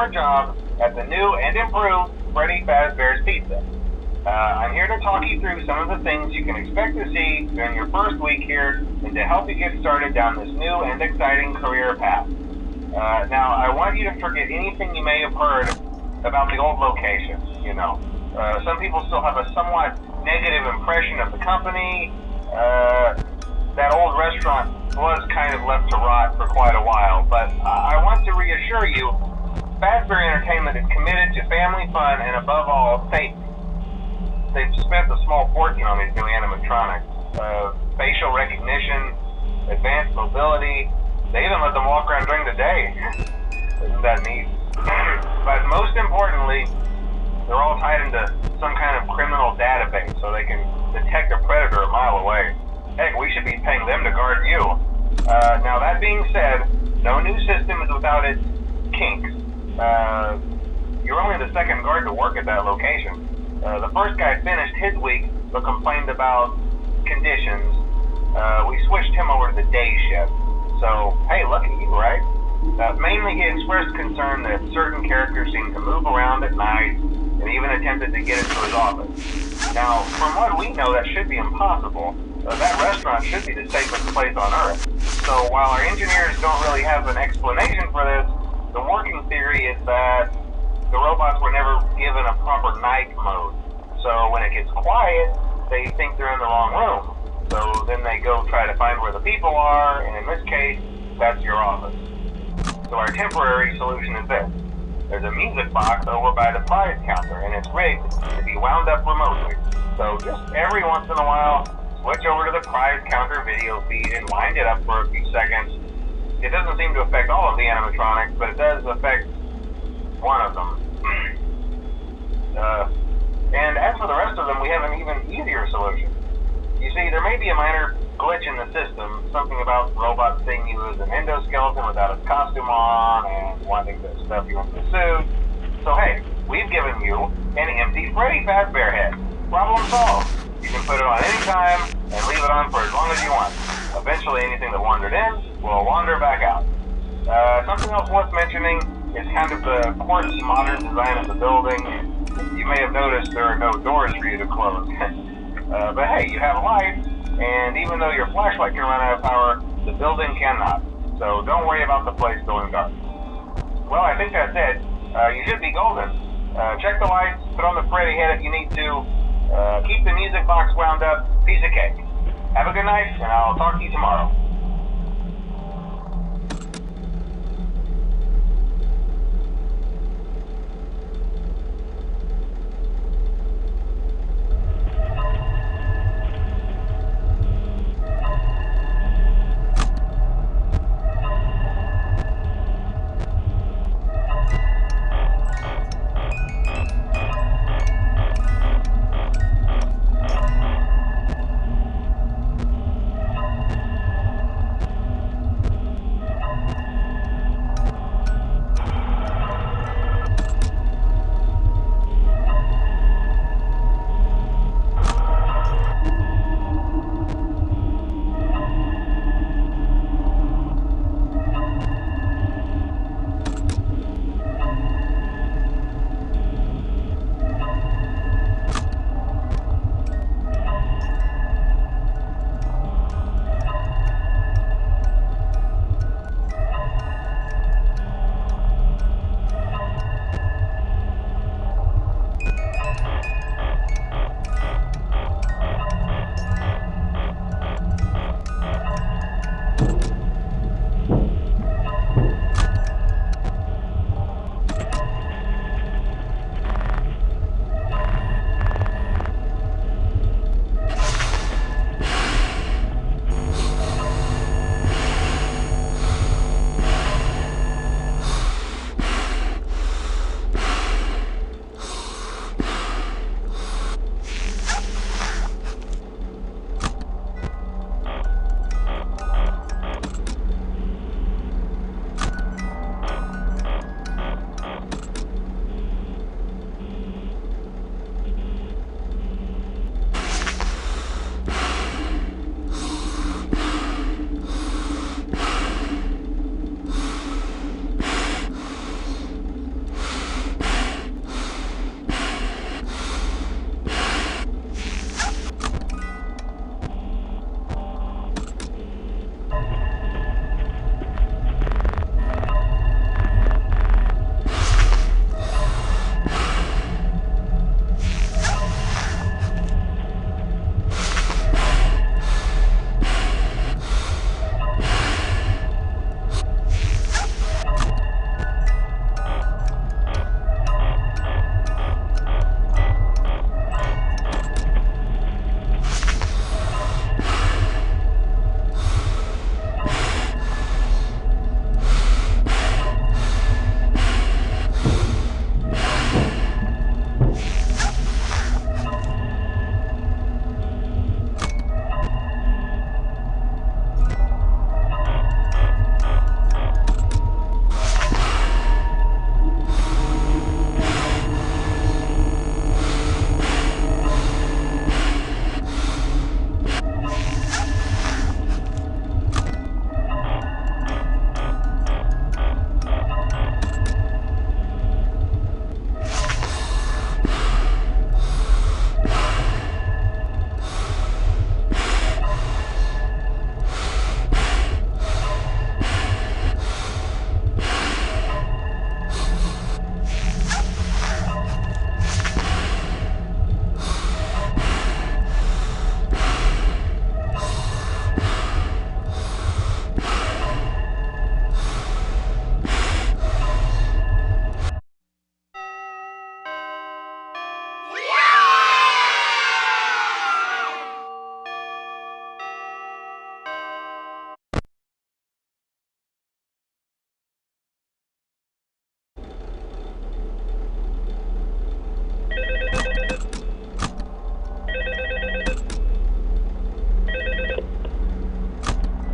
summer job at the new and improved Freddy Fazbear's Pizza. I'm here to talk you through some of the things you can expect to see during your first week here and to help you get started down this new and exciting career path. Now, I want you to forget anything you may have heard about the old location. Some people still have a somewhat negative impression of the company. That old restaurant was kind of left to rot for quite a while, but I want to reassure you, Fazbear Entertainment is committed to family fun and above all, safety. They've spent a small fortune on these new animatronics. Facial recognition, advanced mobility, they even let them walk around during the day. Isn't that neat? But most importantly, they're all tied into some kind of criminal database so they can detect a predator a mile away. Heck, we should be paying them to guard you. Now that being said, no new system is without its kinks. You're only the second guard to work at that location. The first guy finished his week but complained about conditions. We switched him over to the day shift. So, hey, look at you, right? Mainly he expressed concern that certain characters seemed to move around at night and even attempted to get into his office. Now, from what we know, that should be impossible. That restaurant should be the safest place on Earth. So while our engineers don't really have an explanation for this, the working theory is that the robots were never given a proper night mode. So when it gets quiet, they think they're in the wrong room. So then they go try to find where the people are, and in this case, that's your office. So our temporary solution is this. There's a music box over by the prize counter, and it's rigged to be wound up remotely. So just every once in a while, switch over to the prize counter video feed and wind it up for a few seconds. It doesn't seem to affect all of the animatronics, but it does affect one of them. And as for the rest of them, we have an even easier solution. You see, there may be a minor glitch in the system, something about robots seeing you as an endoskeleton without its costume on and wanting to stuff you into the suit. So hey, we've given you an empty Freddy Fazbear head. Problem solved. You can put it on any time and leave it on for as long as you want. Eventually anything that wandered in will wander back out. Something else worth mentioning is kind of the quirky modern design of the building. You may have noticed there are no doors for you to close. But hey, you have lights, and even though your flashlight can run out of power, the building cannot. So don't worry about the place going dark. Well, I think that's it. You should be golden. Check the lights, put on the Freddy head if you need to. Keep the music box wound up, piece of cake. Have a good night, and I'll talk to you tomorrow.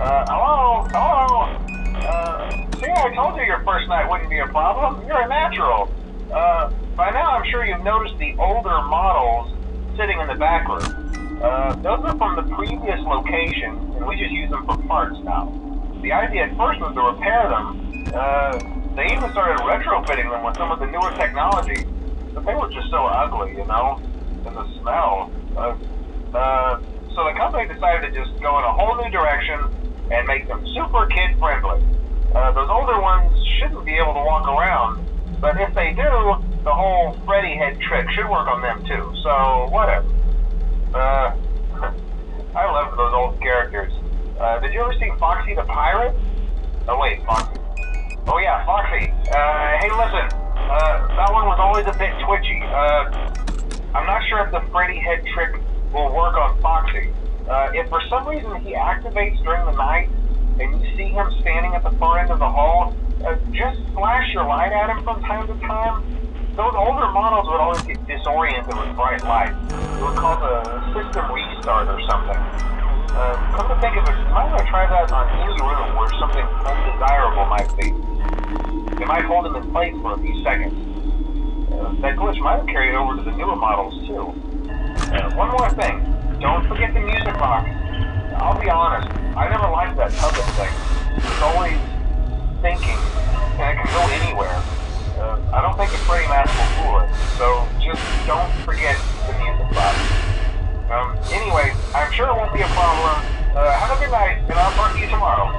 Hello? Hello? See, I told you your first night wouldn't be a problem. You're a natural. By now I'm sure you've noticed the older models sitting in the back room. Those are from the previous location, and we just use them for parts now. The idea at first was to repair them. They even started retrofitting them with some of the newer technology, but they were just so ugly, you know, and the smell. So the company decided to just go in a whole new direction and make them super kid-friendly. Those older ones shouldn't be able to walk around, but if they do, the whole Freddy head trick should work on them too, so whatever. I love those old characters. Did you ever see Foxy the Pirate? Oh wait, Foxy. Oh yeah, Foxy. Hey listen, that one was always a bit twitchy. I'm not sure if the Freddy head trick will work on Foxy. If for some reason he activates during the night, and you see him standing at the far end of the hall, just flash your light at him from time to time. Those older models would always get disoriented with bright light. It would cause a system restart or something. Come to think of it, you might want to try that on any room where something undesirable might be. It might hold him in place for a few seconds. That glitch might have carried over to the newer models too. One more thing, don't forget the music box. I'll be honest, I never liked that puppet thing. It's always thinking, and it can go anywhere. I don't think the Freddy mask will fool it, so just don't forget the music box. Anyway, I'm sure it won't be a problem. Have a good night, and I'll talk to you tomorrow.